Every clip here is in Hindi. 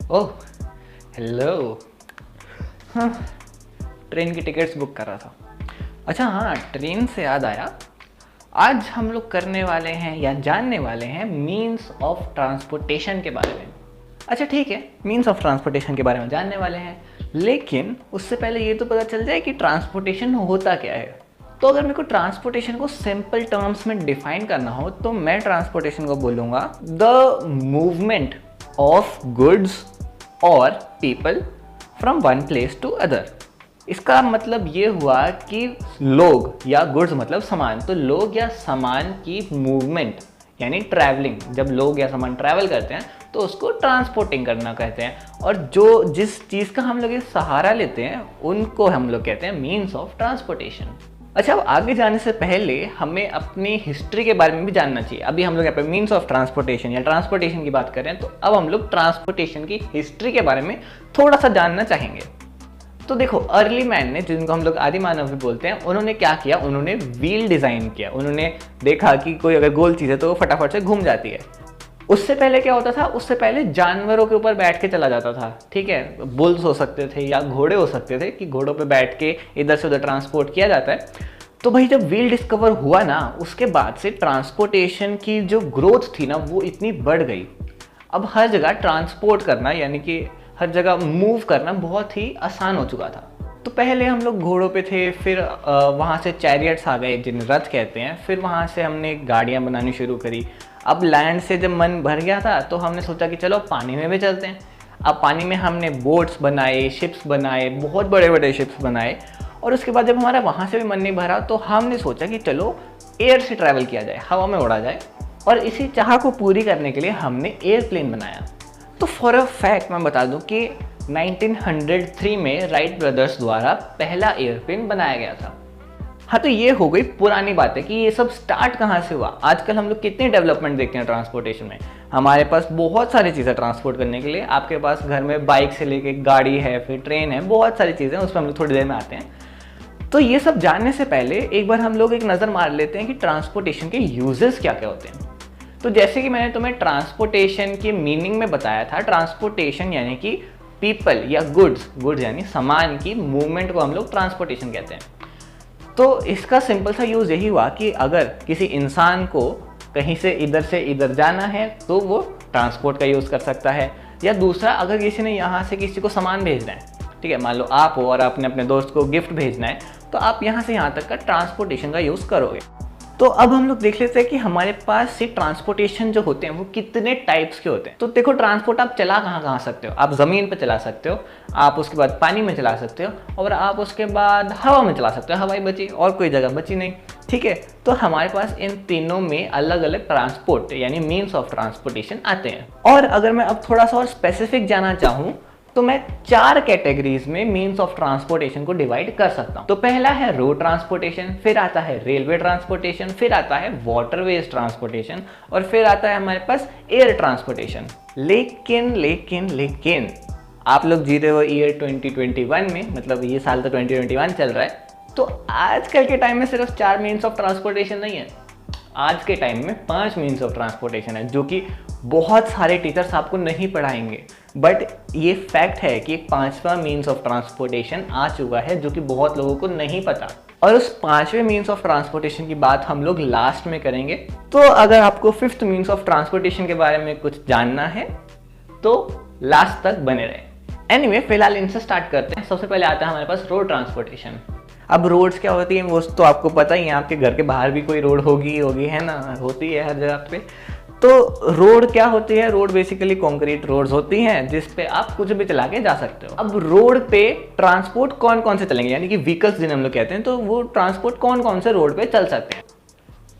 Oh hello. हाँ, ट्रेन की टिकट्स बुक कर रहा था। अच्छा हाँ, ट्रेन से याद आया, आज हम लोग करने वाले हैं या जानने वाले हैं मीन्स ऑफ ट्रांसपोर्टेशन के बारे में। अच्छा ठीक है, मीन्स ऑफ ट्रांसपोर्टेशन के बारे में जानने वाले हैं, लेकिन उससे पहले ये तो पता चल जाए कि ट्रांसपोर्टेशन होता क्या है। तो अगर मेरे को ट्रांसपोर्टेशन को सिंपल टर्म्स में डिफाइन करना हो तो मैं ट्रांसपोर्टेशन को बोलूँगा द मूवमेंट ऑफ गुड्स और people from one place to other. इसका मतलब ये हुआ कि लोग या गुड्स मतलब सामान, तो लोग या सामान की मूवमेंट यानी ट्रैवलिंग, जब लोग या सामान ट्रैवल करते हैं तो उसको ट्रांसपोर्टिंग करना कहते हैं। और जो जिस चीज़ का हम लोग ये सहारा लेते हैं उनको हम लोग कहते हैं मीन्स ऑफ ट्रांसपोर्टेशन। अच्छा, अब आगे जाने से पहले हमें अपनी हिस्ट्री के बारे में भी जानना चाहिए। अभी हम लोग यहाँ पे मीन्स ऑफ ट्रांसपोर्टेशन या ट्रांसपोर्टेशन की बात कर रहे हैं, तो अब हम लोग ट्रांसपोर्टेशन की हिस्ट्री के बारे में थोड़ा सा जानना चाहेंगे। तो देखो, अर्ली मैन ने, जिनको हम लोग आदि मानव भी बोलते हैं, उन्होंने क्या किया, उन्होंने व्हील डिज़ाइन किया। उन्होंने देखा कि कोई अगर गोल चीज़ है तो वो फटाफट से घूम जाती है। उससे पहले क्या होता था, उससे पहले जानवरों के ऊपर बैठ के चला जाता था। ठीक है, बुल्स हो सकते थे या घोड़े हो सकते थे कि घोड़ों पे बैठ के इधर से उधर ट्रांसपोर्ट किया जाता है। तो भाई जब व्हील डिस्कवर हुआ ना, उसके बाद से ट्रांसपोर्टेशन की जो ग्रोथ थी ना वो इतनी बढ़ गई। अब हर जगह ट्रांसपोर्ट करना यानी कि हर जगह मूव करना बहुत ही आसान हो चुका था। तो पहले हम लोग घोड़ों पे थे, फिर वहाँ से चैरियट्स आ गए जिन्हें रथ कहते हैं, फिर वहाँ से हमने गाड़ियाँ बनानी शुरू करी। अब लैंड से जब मन भर गया था तो हमने सोचा कि चलो पानी में भी चलते हैं। अब पानी में हमने बोट्स बनाए, शिप्स बनाए, बहुत बड़े बड़े शिप्स बनाए। और उसके बाद जब हमारा वहाँ से भी मन नहीं भरा तो हमने सोचा कि चलो एयर से ट्रैवल किया जाए, हवा में उड़ा जाए। और इसी चाह को पूरी करने के लिए हमने एयरप्लेन बनाया। तो फॉर अ फैक्ट मैं बता दूं कि 1903 में राइट ब्रदर्स द्वारा पहला एयरप्लेन बनाया गया था। हाँ, तो ये हो गई पुरानी बात है कि ये सब स्टार्ट कहाँ से हुआ। आजकल हम लोग कितनी डेवलपमेंट देखते हैं ट्रांसपोर्टेशन में। हमारे पास बहुत सारी चीज़ें ट्रांसपोर्ट करने के लिए, आपके पास घर में बाइक से लेके गाड़ी है, फिर ट्रेन है, बहुत सारी चीज़ें, उस पर हम लोग थोड़ी देर में आते हैं। तो ये सब जानने से पहले एक बार हम लोग एक नज़र मार लेते हैं कि ट्रांसपोर्टेशन के यूजेस क्या क्या होते हैं। तो जैसे कि मैंने तुम्हें ट्रांसपोर्टेशन की मीनिंग में बताया था, ट्रांसपोर्टेशन यानी कि पीपल या गुड्स यानी सामान की मूवमेंट को हम लोग ट्रांसपोर्टेशन कहते हैं। तो इसका सिंपल सा यूज़ यही हुआ कि अगर किसी इंसान को कहीं से इधर जाना है तो वो ट्रांसपोर्ट का यूज़ कर सकता है। या दूसरा, अगर किसी ने यहाँ से किसी को सामान भेजना है, ठीक है, मान लो आप हो और आपने अपने दोस्त को गिफ्ट भेजना है, तो आप यहाँ से यहाँ तक का ट्रांसपोर्टेशन का यूज़ करोगे। तो अब हम लोग देख लेते हैं कि हमारे पास से ट्रांसपोर्टेशन जो होते हैं वो कितने टाइप्स के होते हैं। तो देखो, ट्रांसपोर्ट आप चला कहाँ सकते हो। आप ज़मीन पर चला सकते हो, आप उसके बाद पानी में चला सकते हो, और आप उसके बाद हवा में चला सकते हो। हवाई बची और कोई जगह बची नहीं। ठीक है, तो हमारे पास इन तीनों में अलग अलग ट्रांसपोर्ट यानी मीन्स ऑफ ट्रांसपोर्टेशन आते हैं। और अगर मैं अब थोड़ा सा और स्पेसिफिक जाना चाहूँ तो मैं 4 कैटेगरीज में मीन्स ऑफ ट्रांसपोर्टेशन को डिवाइड कर सकता हूं। तो पहला है रोड ट्रांसपोर्टेशन, फिर आता है रेलवे ट्रांसपोर्टेशन, फिर आता है वाटरवेज ट्रांसपोर्टेशन, और फिर आता है हमारे पास एयर ट्रांसपोर्टेशन। लेकिन आप लोग जी रहे हो ईयर 2021 में, मतलब ये साल तो 2021 चल रहा है। तो आजकल के टाइम में सिर्फ 4 मीन्स ऑफ ट्रांसपोर्टेशन नहीं है। आज के टाइम में 5 मीन्स ऑफ ट्रांसपोर्टेशन है, जो कि बहुत सारे टीचर्स आपको नहीं पढ़ाएंगे। बट ये फैक्ट है कि एक 5वां मीन्स ऑफ ट्रांसपोर्टेशन आ चुका है जो कि बहुत लोगों को नहीं पता। और उस 5वें मीन्स ऑफ ट्रांसपोर्टेशन की बात हम लोग लास्ट में करेंगे। तो अगर आपको 5th मीन्स ऑफ ट्रांसपोर्टेशन के बारे में कुछ जानना है तो लास्ट तक बने रहे। एनीवे, फिलहाल इनसे स्टार्ट करते हैं। सबसे पहले आता है हमारे पास रोड ट्रांसपोर्टेशन। अब रोड्स क्या होती हैं वो तो आपको पता ही है, आपके घर के बाहर भी कोई रोड होगी है ना, होती है हर जगह पे। तो रोड क्या होती है, रोड बेसिकली कंक्रीट रोड्स होती हैं जिस पे आप कुछ भी चला के जा सकते हो। अब रोड पे ट्रांसपोर्ट कौन कौन से चलेंगे, यानी कि व्हीकल्स जिन्हें हम लोग कहते हैं, तो वो ट्रांसपोर्ट कौन कौन से रोड पे चल सकते हैं।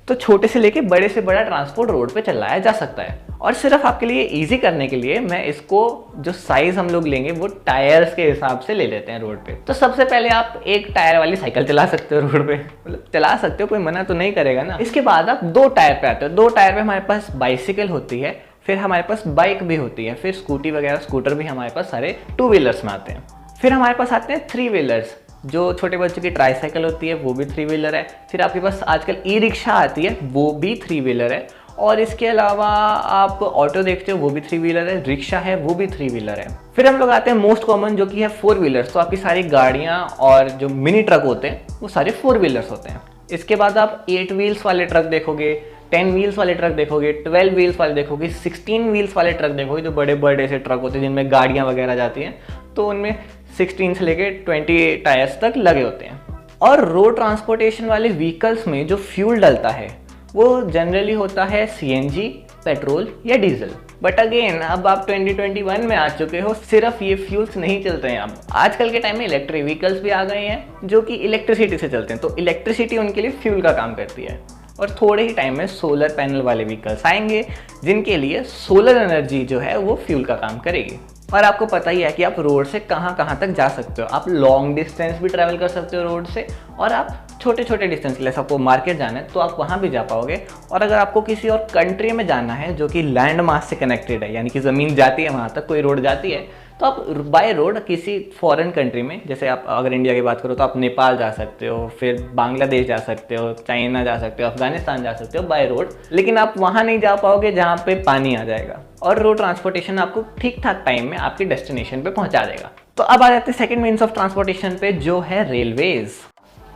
तो छोटे से लेके बड़े से बड़ा ट्रांसपोर्ट रोड पे चलाया जा सकता है। और सिर्फ आपके लिए इजी करने के लिए मैं इसको जो साइज हम लोग लेंगे वो टायर्स के हिसाब से ले लेते हैं रोड पे। तो सबसे पहले आप एक टायर वाली साइकिल चला सकते हो रोड पे, मतलब चला सकते हो, कोई मना तो नहीं करेगा ना। इसके बाद आप 2 टायर पे आते हो। 2 टायर पे हमारे पास बाइसिकल होती है, फिर हमारे पास बाइक भी होती है, फिर स्कूटी वगैरह स्कूटर भी हमारे पास सारे 2 व्हीलर्स में आते हैं। फिर हमारे पास आते हैं 3 व्हीलर्स, जो छोटे बच्चों की ट्राईसाइकिल होती है वो भी 3 व्हीलर है। फिर आपके पास आजकल ई रिक्शा आती है, वो भी 3 व्हीलर है। और इसके अलावा आप ऑटो देखते हो वो भी 3 व्हीलर है, रिक्शा है वो भी 3 व्हीलर है। फिर हम लोग आते हैं मोस्ट कॉमन जो कि है 4 व्हीलर्स। तो आपकी सारी गाड़ियाँ और जो मिनी ट्रक होते हैं वो सारे 4 व्हीलर्स होते हैं। इसके बाद आप 8 व्हील्स वाले ट्रक देखोगे, 10 व्हील्स वाले ट्रक देखोगे, 12 व्हील्स वाले देखोगे, 16 व्हील्स वाले ट्रक देखोगे, जो बड़े बड़े से ट्रक होते हैं जिनमें गाड़ियाँ वगैरह जाती हैं, तो उनमें 16 से लेके 20 टायर्स तक लगे होते हैं। और रोड ट्रांसपोर्टेशन वाले व्हीकल्स में जो फ्यूल डलता है वो जनरली होता है CNG, पेट्रोल या डीजल। बट अगेन अब आप 2021 में आ चुके हो, सिर्फ ये फ्यूल्स नहीं चलते हैं। अब आजकल के टाइम में इलेक्ट्रिक व्हीकल्स भी आ गए हैं जो कि इलेक्ट्रिसिटी से चलते हैं, तो इलेक्ट्रिसिटी उनके लिए फ्यूल का काम करती है। और थोड़े ही टाइम में सोलर पैनल वाले व्हीकल्स आएंगे जिनके लिए सोलर एनर्जी जो है वो फ्यूल का काम करेगी। और आपको पता ही है कि आप रोड से कहाँ कहाँ तक जा सकते हो। आप लॉन्ग डिस्टेंस भी ट्रैवल कर सकते हो रोड से, और आप छोटे छोटे डिस्टेंस के लिए, आपको मार्केट जाना है तो आप वहाँ भी जा पाओगे। और अगर आपको किसी और कंट्री में जाना है जो कि लैंड मास से कनेक्टेड है, यानी कि ज़मीन जाती है वहाँ तक, कोई रोड जाती है, तो आप बाय रोड किसी फॉरेन कंट्री में, जैसे आप अगर इंडिया की बात करो तो आप नेपाल जा सकते हो, फिर बांग्लादेश जा सकते हो, चाइना जा सकते हो, अफगानिस्तान जा सकते हो बाय रोड, लेकिन आप वहाँ नहीं जा पाओगे जहाँ पे पानी आ जाएगा। और रोड ट्रांसपोर्टेशन आपको ठीक ठाक टाइम में आपके डेस्टिनेशन पे पहुँचा देगा। तो अब आ जाते हैं सेकेंड मीन्स ऑफ ट्रांसपोर्टेशन पे, जो है रेलवेज।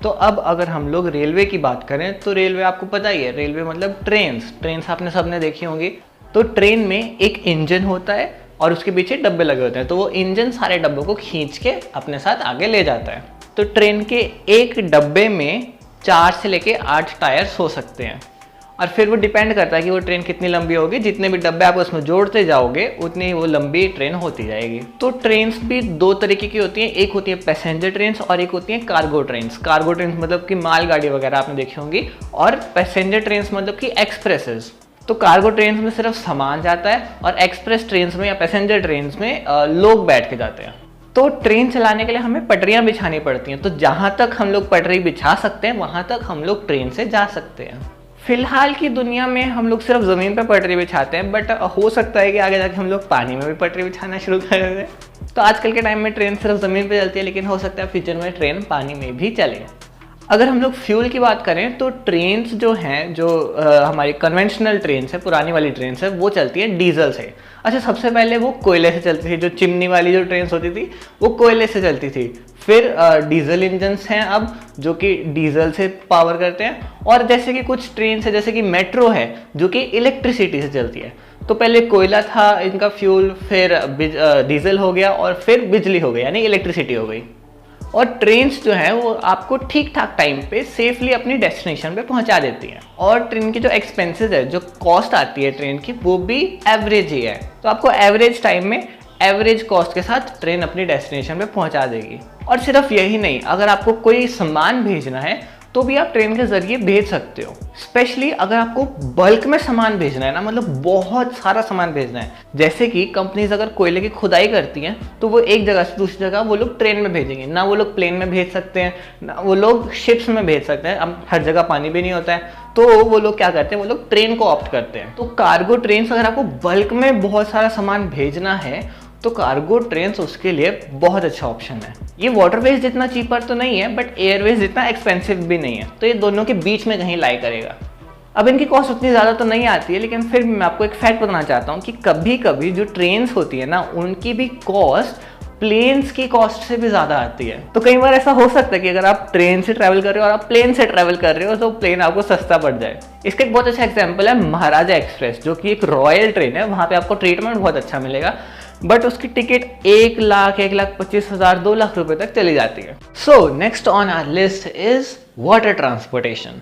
तो अब अगर हम लोग रेलवे की बात करें तो रेलवे आपको पता ही है, रेलवे मतलब ट्रेन्स आपने सबने देखी होंगी। तो ट्रेन में एक इंजन होता है और उसके पीछे डब्बे लगे होते हैं, तो वो इंजन सारे डब्बों को खींच के अपने साथ आगे ले जाता है। तो ट्रेन के एक डब्बे में 4 से लेके 8 टायर्स हो सकते हैं, और फिर वो डिपेंड करता है कि वो ट्रेन कितनी लंबी होगी। जितने भी डब्बे आप उसमें जोड़ते जाओगे उतनी ही वो लंबी ट्रेन होती जाएगी। तो ट्रेन्स भी 2 तरीके की होती हैं, एक होती है पैसेंजर ट्रेन्स और एक होती है कार्गो ट्रेन्स। कार्गो ट्रेन्स मतलब कि मालगाड़ी वगैरह आपने देखी होंगी, और पैसेंजर ट्रेन्स मतलब कि एक्सप्रेसेस। तो कार्गो ट्रेन्स में सिर्फ सामान जाता है, और एक्सप्रेस ट्रेन्स में या पैसेंजर ट्रेन्स में लोग बैठ के जाते हैं। तो ट्रेन चलाने के लिए हमें पटरियां बिछानी पड़ती हैं, तो जहां तक हम लोग पटरी बिछा सकते हैं वहां तक हम लोग ट्रेन से जा सकते हैं। फिलहाल की दुनिया में हम लोग सिर्फ ज़मीन पर पटरी बिछाते हैं, बट हो सकता है कि आगे जाके हम लोग पानी में भी पटरी बिछाना शुरू कर दें। तो आजकल के टाइम में ट्रेन सिर्फ ज़मीन पर चलती है, लेकिन हो सकता है फ्यूचर में ट्रेन पानी में भी चले। अगर हम लोग फ्यूल की बात करें तो ट्रेन्स जो हैं, जो हमारी कन्वेंशनल ट्रेन्स है, पुरानी वाली ट्रेन्स है, वो चलती है डीजल से। अच्छा, सबसे पहले वो कोयले से चलती थी, जो चिमनी वाली जो ट्रेन्स होती थी वो कोयले से चलती थी। फिर डीजल इंजन्स हैं अब, जो कि डीजल से पावर करते हैं। और जैसे कि कुछ ट्रेन्स है, जैसे कि मेट्रो है, जो कि इलेक्ट्रिसिटी से चलती है। तो पहले कोयला था इनका फ्यूल, फिर डीजल हो गया, और फिर बिजली हो गई, यानी इलेक्ट्रिसिटी हो गई। और ट्रेन्स जो है वो आपको ठीक ठाक टाइम पे सेफली अपनी डेस्टिनेशन पे पहुंचा देती हैं। और ट्रेन की जो एक्सपेंसेस है, जो कॉस्ट आती है ट्रेन की, वो भी एवरेज ही है। तो आपको एवरेज टाइम में एवरेज कॉस्ट के साथ ट्रेन अपनी डेस्टिनेशन पे पहुंचा देगी। और सिर्फ यही नहीं, अगर आपको कोई सामान भेजना है तो भी आप ट्रेन के जरिए भेज सकते हो। स्पेशली अगर आपको बल्क में सामान भेजना है ना, मतलब बहुत सारा सामान भेजना है, जैसे कि कंपनीज अगर कोयले की खुदाई करती हैं तो वो एक जगह से दूसरी जगह वो लोग ट्रेन में भेजेंगे ना। वो लोग प्लेन में भेज सकते हैं ना, वो लोग शिप्स में भेज सकते हैं। अब हर जगह पानी भी नहीं होता है, तो वो लोग क्या करते हैं, वो लोग ट्रेन को ऑप्ट करते हैं। तो कार्गो ट्रेन, अगर आपको बल्क में बहुत सारा सामान भेजना है तो कार्गो ट्रेन्स उसके लिए बहुत अच्छा ऑप्शन है। ये वाटरवेज जितना चीपर तो नहीं है, बट एयरवेज जितना एक्सपेंसिव भी नहीं है, तो ये दोनों के बीच में कहीं लाई करेगा। अब इनकी कॉस्ट उतनी ज़्यादा तो नहीं आती है, लेकिन फिर मैं आपको एक फैक्ट बताना चाहता हूँ कि कभी कभी जो ट्रेन्स होती है ना, उनकी भी कॉस्ट प्लेन्स की कॉस्ट से भी ज़्यादा आती है। तो कई बार ऐसा हो सकता है कि अगर आप ट्रेन से ट्रैवल कर रहे हो और आप प्लेन से ट्रैवल कर रहे हो तो प्लेन आपको सस्ता पड़ जाए। इसका एक बहुत अच्छा एग्जाम्पल है महाराजा एक्सप्रेस, जो कि एक रॉयल ट्रेन है। वहाँ पे आपको ट्रीटमेंट बहुत अच्छा मिलेगा, बट उसकी टिकट 1 लाख, 1,25,000, 2 लाख रुपए तक चली जाती है। So next on our list is water transportation.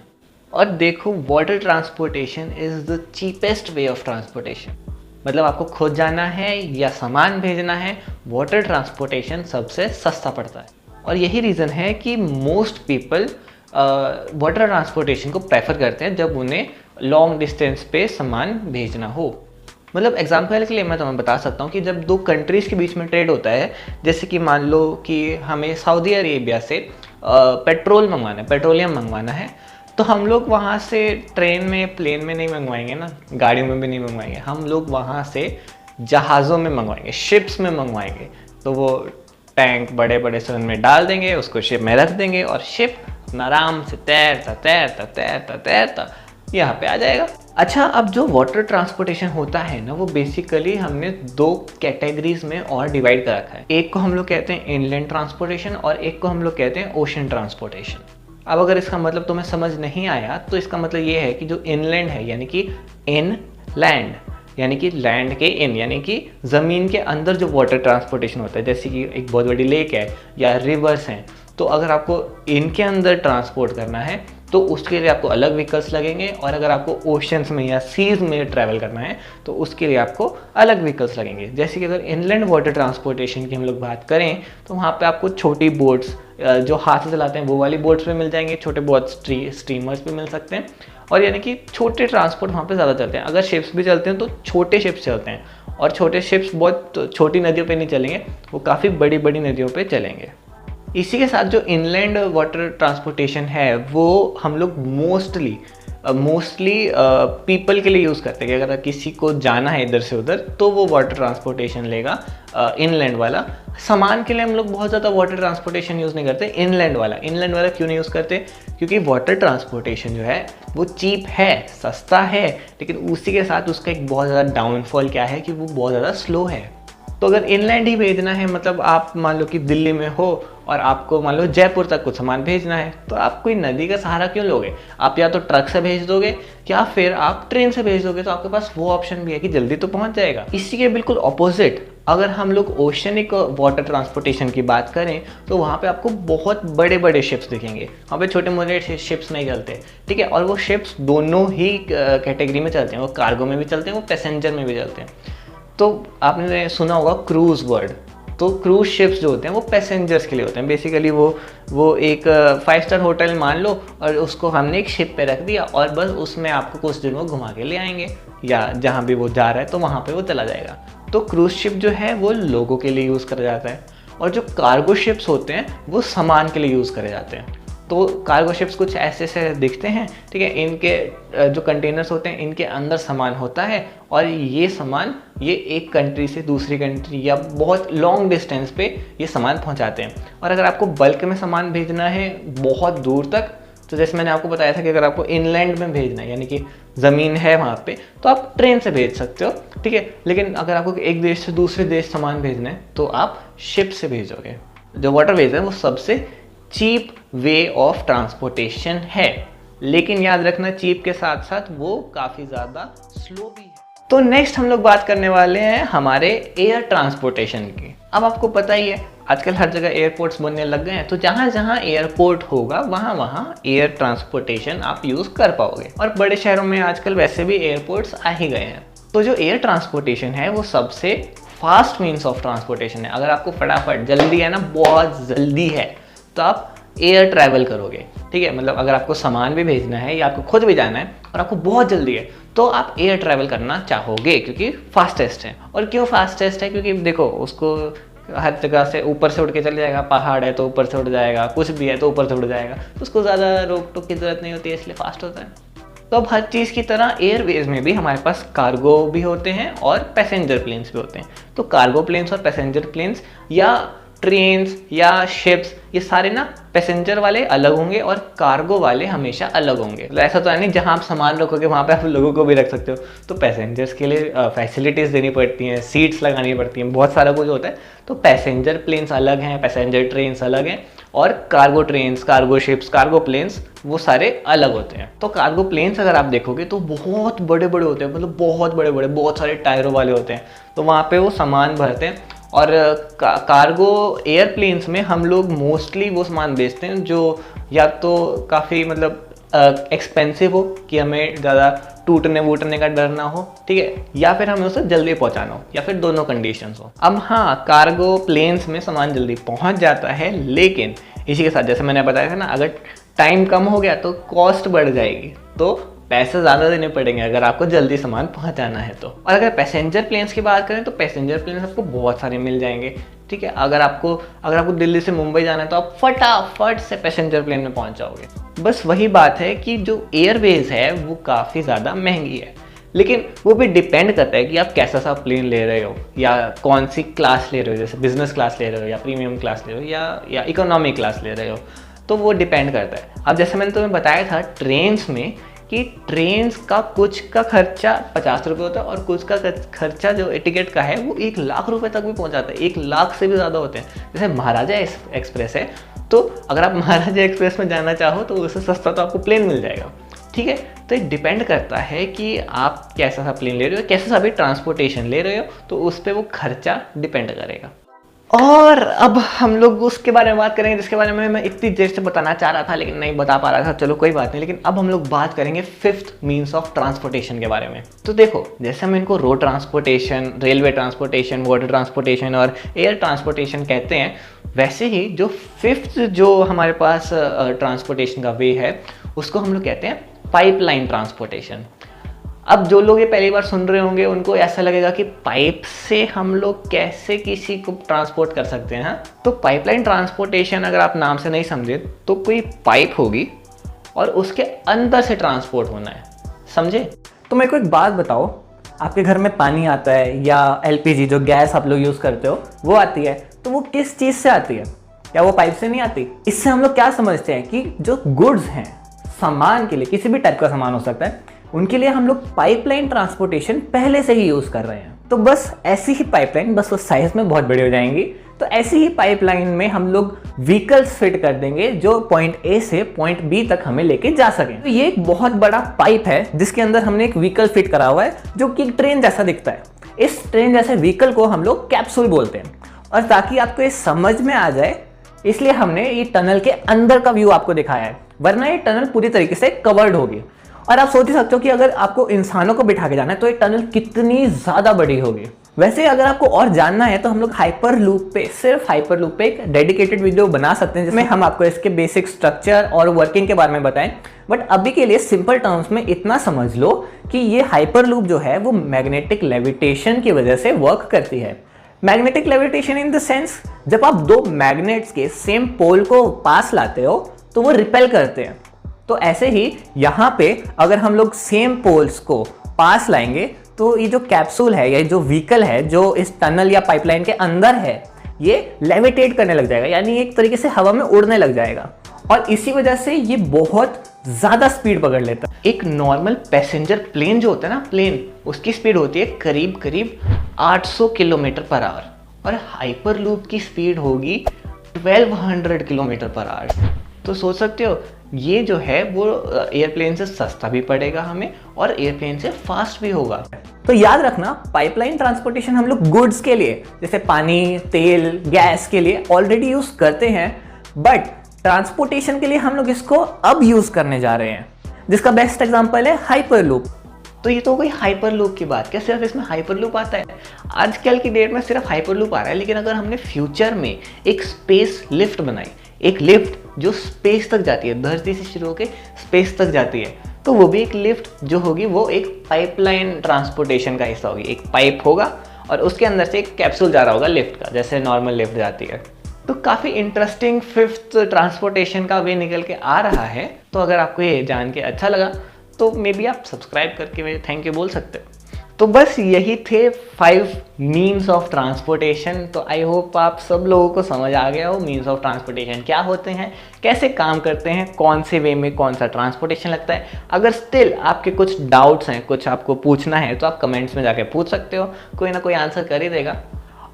और देखो, water transportation is the cheapest way of transportation. मतलब आपको खुद जाना है या सामान भेजना है, वाटर ट्रांसपोर्टेशन सबसे सस्ता पड़ता है। और यही रीज़न है कि मोस्ट पीपल वाटर ट्रांसपोर्टेशन को प्रेफर करते हैं जब उन्हें लॉन्ग डिस्टेंस पे सामान भेजना हो। मतलब एग्जाम्पल के लिए मैं तुम्हें बता सकता हूँ कि जब 2 कंट्रीज़ के बीच में ट्रेड होता है, जैसे कि मान लो कि हमें सऊदी अरेबिया से पेट्रोल मंगवाना है, पेट्रोलियम मंगवाना है, तो हम लोग वहाँ से ट्रेन में, प्लेन में नहीं मंगवाएंगे ना, गाड़ियों में भी नहीं मंगवाएंगे, हम लोग वहाँ से जहाज़ों में मंगवाएंगे, शिप्स में मंगवाएंगे। तो वो टैंक बड़े बड़े से उनमें डाल देंगे, उसको शिप में रख देंगे, और शिप अपना आराम से तैरता तैरता तैरता तैरता यहाँ पे आ जाएगा। अच्छा, अब जो वाटर ट्रांसपोर्टेशन होता है ना, वो बेसिकली हमने दो कैटेगरीज में और डिवाइड कर रखा है। एक को हम लोग कहते हैं इनलैंड ट्रांसपोर्टेशन और एक को हम लोग कहते हैं ओशन ट्रांसपोर्टेशन। अब अगर इसका मतलब तुम्हें समझ नहीं आया तो इसका मतलब ये है कि जो इनलैंड है यानी कि इन लैंड, यानी कि लैंड के इन, यानी कि ज़मीन के अंदर जो वाटर ट्रांसपोर्टेशन होता है, जैसे कि एक बहुत बड़ी लेक है या रिवर्स हैं, तो अगर आपको इनके अंदर ट्रांसपोर्ट करना है तो उसके लिए आपको अलग व्हीकल्स लगेंगे, और अगर आपको ओशंस में या सीज में ट्रैवल करना है तो उसके लिए आपको अलग व्हीकल्स लगेंगे। जैसे कि अगर इनलैंड वाटर ट्रांसपोर्टेशन की हम लोग बात करें तो वहाँ पे आपको छोटी बोट्स जो हाथ से चलाते हैं वो वाली बोट्स पे मिल जाएंगे, छोटे बहुत स्टीमर्स पे मिल सकते हैं, और यानी कि छोटे ट्रांसपोर्ट वहाँ पे ज़्यादा चलते हैं। अगर शिप्स भी चलते हैं तो छोटे शिप्स चलते हैं, और छोटे शिप्स बहुत छोटी नदियों पे नहीं चलेंगे, वो काफ़ी बड़ी बड़ी नदियों पे चलेंगे। इसी के साथ जो इनलैंड वाटर ट्रांसपोर्टेशन है वो हम लोग मोस्टली पीपल के लिए यूज़ करते हैं कि अगर किसी को जाना है इधर से उधर तो वो वाटर ट्रांसपोर्टेशन लेगा इनलैंड वाला। सामान के लिए हम लोग बहुत ज़्यादा वाटर ट्रांसपोर्टेशन यूज़ नहीं करते। इनलैंड वाला क्यों नहीं यूज़ करते? क्योंकि वाटर ट्रांसपोर्टेशन जो है वो चीप है, सस्ता है, लेकिन उसी के साथ उसका एक बहुत ज़्यादा डाउनफॉल क्या है कि वो बहुत ज़्यादा स्लो है। तो अगर इनलैंड ही भेजना है, मतलब आप मान लो कि दिल्ली में हो और आपको मान लो जयपुर तक कुछ सामान भेजना है, तो आप कोई नदी का सहारा क्यों लोगे? आप या तो ट्रक से भेज दोगे या फिर आप ट्रेन से भेज दोगे, तो आपके पास वो ऑप्शन भी है कि जल्दी तो पहुंच जाएगा। इसी के बिल्कुल ऑपोजिट अगर हम लोग ओशनिक वाटर ट्रांसपोर्टेशन की बात करें तो वहाँ पे आपको बहुत बड़े बड़े शिप्स दिखेंगे। वहाँ पे छोटे मोटे शिप्स नहीं चलते, ठीक है, और वो शिप्स दोनों ही कैटेगरी में चलते हैं, वो कार्गो में भी चलते हैं, वो पैसेंजर में भी चलते हैं। तो आपने सुना होगा क्रूज वर्ड, तो क्रूज शिप्स जो होते हैं वो पैसेंजर्स के लिए होते हैं। बेसिकली वो एक 5 स्टार होटल मान लो और उसको हमने एक शिप पे रख दिया और बस उसमें आपको कुछ दिन वो घुमा के ले आएंगे, या जहाँ भी वो जा रहा है तो वहाँ पे वो चला जाएगा। तो क्रूज शिप जो है वो लोगों के लिए यूज़ करा जाता है, और जो कार्गो शिप्स होते हैं वो सामान के लिए यूज़ करे जाते हैं। तो कार्गो शिप्स कुछ ऐसे से दिखते हैं, ठीक है, इनके जो कंटेनर्स होते हैं इनके अंदर सामान होता है, और ये सामान ये एक कंट्री से दूसरी कंट्री या बहुत लॉन्ग डिस्टेंस पे ये सामान पहुंचाते हैं। और अगर आपको बल्क में सामान भेजना है बहुत दूर तक, तो जैसे मैंने आपको बताया था कि अगर आपको इनलैंड में भेजना है यानी कि ज़मीन है वहाँ पे, तो आप ट्रेन से भेज सकते हो, ठीक है, लेकिन अगर आपको एक देश से दूसरे देश सामान भेजना है तो आप शिप से भेजोगे। जो वाटरवेज है वो सबसे चीप वे ऑफ ट्रांसपोर्टेशन है, लेकिन याद रखना चीप के साथ साथ वो काफ़ी ज़्यादा स्लो भी है। तो नेक्स्ट हम लोग बात करने वाले हैं हमारे एयर ट्रांसपोर्टेशन की। अब आपको पता ही है आजकल हर जगह एयरपोर्ट्स बनने लग गए हैं, तो जहाँ जहाँ एयरपोर्ट होगा वहाँ वहाँ एयर ट्रांसपोर्टेशन आप यूज़ कर पाओगे, और बड़े शहरों में आजकल वैसे भी एयरपोर्ट्स आ ही गए हैं। तो जो एयर ट्रांसपोर्टेशन है वो सबसे फास्ट मीन्स ऑफ ट्रांसपोर्टेशन है। अगर आपको फटाफट जल्दी है ना, बहुत जल्दी है, तो आप एयर ट्रैवल करोगे, ठीक है, मतलब अगर आपको सामान भी भेजना है या आपको खुद भी जाना है और आपको बहुत जल्दी है तो आप एयर ट्रैवल करना चाहोगे, क्योंकि फास्टेस्ट है। और क्यों फास्टेस्ट है? क्योंकि देखो उसको हर जगह से ऊपर से उड़ के चले जाएगा, पहाड़ है तो ऊपर से उड़ जाएगा, कुछ भी है तो ऊपर से उड़ जाएगा, तो उसको ज़्यादा रोक टोक की ज़रूरत नहीं होती है, इसलिए फास्ट होता है। तो अब हर चीज़ की तरह एयरवेज में भी हमारे पास कार्गो भी होते हैं और पैसेंजर प्लेन्स भी होते हैं। तो कार्गो प्लेन्स और पैसेंजर प्लेन्स या ट्रेन्स या शिप्स, ये सारे ना पैसेंजर वाले अलग होंगे और कार्गो वाले हमेशा अलग होंगे। तो ऐसा तो है नहीं जहाँ आप सामान रखोगे वहाँ पे आप लोगों को भी रख सकते हो। तो पैसेंजर्स के लिए फैसिलिटीज़ देनी पड़ती हैं, सीट्स लगानी पड़ती हैं, बहुत सारा कुछ होता है। तो पैसेंजर प्लेन्स अलग हैं, पैसेंजर ट्रेन्स अलग हैं, और cargo trains, cargo ships, cargo planes वो सारे अलग होते हैं। तो कार्गो प्लेन्स अगर आप देखोगे तो बहुत बड़े बड़े होते हैं, मतलब बहुत बड़े बड़े, बहुत सारे टायरों वाले होते हैं। तो वहाँ पे वो सामान भरते हैं। और कार्गो एयरप्लेन्स में हम लोग मोस्टली वो सामान बेचते हैं जो या तो काफ़ी मतलब एक्सपेंसिव हो कि हमें ज़्यादा टूटने वूटने का डर ना हो, ठीक है, या फिर हमें उसे जल्दी पहुंचाना हो, या फिर दोनों कंडीशंस हो। अब हाँ, कार्गो प्लेन्स में सामान जल्दी पहुंच जाता है, लेकिन इसी के साथ जैसे मैंने बताया था ना, अगर टाइम कम हो गया तो कॉस्ट बढ़ जाएगी, तो पैसे ज़्यादा देने पड़ेंगे अगर आपको जल्दी सामान पहुंचाना है तो। और अगर पैसेंजर प्लेन्स की बात करें तो पैसेंजर प्लेन्स आपको बहुत सारे मिल जाएंगे, ठीक है। अगर आपको दिल्ली से मुंबई जाना है तो आप फटाफट से पैसेंजर प्लेन में पहुंच जाओगे। बस वही बात है कि जो एयरवेज है वो काफ़ी ज़्यादा महंगी है, लेकिन वो भी डिपेंड करता है कि आप कैसा सा प्लेन ले रहे हो या कौन सी क्लास ले रहे हो, जैसे बिजनेस क्लास ले रहे हो या प्रीमियम क्लास ले रहे हो या इकोनॉमी क्लास ले रहे हो, तो वो डिपेंड करता है। अब जैसे मैंने तुम्हें बताया था, ट्रेन्स में कि ट्रेन का कुछ का खर्चा 50 रुपये होता है और कुछ का खर्चा जो टिकट का है वो 1 लाख रुपए तक भी पहुंच जाता है, 1 लाख से भी ज़्यादा होते हैं। जैसे महाराजा एक्सप्रेस है, तो अगर आप महाराजा एक्सप्रेस में जाना चाहो तो उससे सस्ता तो आपको प्लेन मिल जाएगा, ठीक है। तो ये डिपेंड करता है कि आप कैसा सा प्लेन ले रहे हो, कैसा सा भी ट्रांसपोर्टेशन ले रहे हो, तो उस पर वो खर्चा डिपेंड करेगा। और अब हम लोग उसके बारे में बात करेंगे जिसके बारे में मैं इतनी देर से बताना चाह रहा था लेकिन नहीं बता पा रहा था, चलो कोई बात नहीं। लेकिन अब हम लोग बात करेंगे फिफ्थ मीन्स ऑफ ट्रांसपोर्टेशन के बारे में। तो देखो, जैसे हम इनको road transportation, railway transportation, water transportation और एयर ट्रांसपोर्टेशन कहते हैं, वैसे ही जो फिफ्थ जो हमारे पास ट्रांसपोर्टेशन का वे है उसको हम लोग कहते हैं पाइपलाइन ट्रांसपोर्टेशन। अब जो लोग ये पहली बार सुन रहे होंगे उनको ऐसा लगेगा कि पाइप से हम लोग कैसे किसी को ट्रांसपोर्ट कर सकते हैं। तो पाइपलाइन ट्रांसपोर्टेशन अगर आप नाम से नहीं समझे तो कोई पाइप होगी और उसके अंदर से ट्रांसपोर्ट होना है, समझे। तो मेरे को एक बात बताओ, आपके घर में पानी आता है या एलपीजी जो गैस आप लोग यूज़ करते हो वो आती है, तो वो किस चीज़ से आती है? क्या वो पाइप से नहीं आती? इससे हम लोग क्या समझते हैं कि जो गुड्स हैं, सामान के लिए, किसी भी टाइप का सामान हो सकता है, उनके लिए हम लोग पाइपलाइन ट्रांसपोर्टेशन पहले से ही यूज़ कर रहे हैं। तो बस ऐसी ही पाइपलाइन, बस वो साइज में बहुत बड़ी हो जाएंगी, तो ऐसी ही पाइपलाइन में हम लोग व्हीकल्स फिट कर देंगे जो पॉइंट ए से पॉइंट बी तक हमें लेके जा सकें। तो ये एक बहुत बड़ा पाइप है जिसके अंदर हमने एक व्हीकल फिट करा हुआ है जो कि एक ट्रेन जैसा दिखता है। इस ट्रेन जैसे व्हीकल को हम लोग कैप्सूल बोलते हैं। और ताकि आपको ये समझ में आ जाए इसलिए हमने ये टनल के अंदर का व्यू आपको दिखाया है, वरना ये टनल पूरी तरीके से कवर्ड होगी। और आप सोच ही सकते हो कि अगर आपको इंसानों को बिठा के जाना है तो ये टनल कितनी ज़्यादा बड़ी होगी। वैसे अगर आपको और जानना है तो हम लोग हाइपर लूप पे, सिर्फ हाइपर लूप पे एक डेडिकेटेड वीडियो बना सकते हैं जिसमें हम आपको इसके बेसिक स्ट्रक्चर और वर्किंग के बारे में बताएं। बट अभी के लिए सिंपल टर्म्स में इतना समझ लो कि ये हाइपर लूप जो है वो मैग्नेटिक लेविटेशन की वजह से वर्क करती है। Magnetic levitation in the sense, जब आप दो मैग्नेट्स के सेम पोल को पास लाते हो तो वो रिपेल करते हैं। तो ऐसे ही यहाँ पे अगर हम लोग सेम पोल्स को पास लाएंगे तो ये जो कैप्सूल है या जो व्हीकल है जो इस टनल या पाइपलाइन के अंदर है, ये लेविटेट करने लग जाएगा, यानी एक तरीके से हवा में उड़ने लग जाएगा। और इसी वजह से ये बहुत ज़्यादा स्पीड पकड़ लेता है। एक नॉर्मल पैसेंजर प्लेन जो होता है ना, प्लेन, उसकी स्पीड होती है करीब करीब 800 किलोमीटर पर आवर और हाइपर लूप की स्पीड होगी 1200 किलोमीटर पर आवर। तो सोच सकते हो ये जो है वो एयरप्लेन से सस्ता भी पड़ेगा हमें और एयरप्लेन से फास्ट भी होगा। तो याद रखना, पाइपलाइन ट्रांसपोर्टेशन हम लोग गुड्स के लिए जैसे पानी, तेल, गैस के लिए ऑलरेडी यूज करते हैं, बट ट्रांसपोर्टेशन के लिए हम लोग इसको अब यूज करने जा रहे हैं, जिसका बेस्ट एग्जांपल है हाइपर लूप। तो ये तो कोई हाइपर लूप की बात, क्या सिर्फ इसमें हाइपर लूप आता है? आजकल की डेट में सिर्फ हाइपर लूप आ रहा है, लेकिन अगर हमने फ्यूचर में एक स्पेस लिफ्ट बनाई, एक लिफ्ट जो स्पेस तक जाती है, धरती से शुरू होकर स्पेस तक जाती है, तो वो भी एक लिफ्ट जो होगी वो एक पाइपलाइन ट्रांसपोर्टेशन का हिस्सा होगी। एक पाइप होगा और उसके अंदर से एक कैप्सूल जा रहा होगा लिफ्ट का, जैसे नॉर्मल लिफ्ट जाती है। तो काफ़ी इंटरेस्टिंग फिफ्थ ट्रांसपोर्टेशन का वे निकल के आ रहा है। तो अगर आपको ये जान के अच्छा लगा तो मे बी आप सब्सक्राइब करके मुझे थैंक यू बोल सकते हो। तो बस यही थे 5 मीन्स ऑफ ट्रांसपोर्टेशन। तो आई होप आप सब लोगों को समझ आ गया हो मीन्स ऑफ ट्रांसपोर्टेशन क्या होते हैं, कैसे काम करते हैं, कौन से वे में कौन सा ट्रांसपोर्टेशन लगता है। अगर स्टिल आपके कुछ डाउट्स हैं, कुछ आपको पूछना है तो आप कमेंट्स में जाके पूछ सकते हो, कोई ना कोई आंसर कर ही देगा।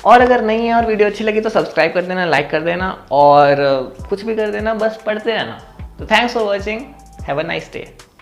और अगर नहीं है और वीडियो अच्छी लगी तो सब्सक्राइब कर देना, लाइक कर देना और कुछ भी कर देना, बस पढ़ते रहना। तो thanks for watching, have a nice day.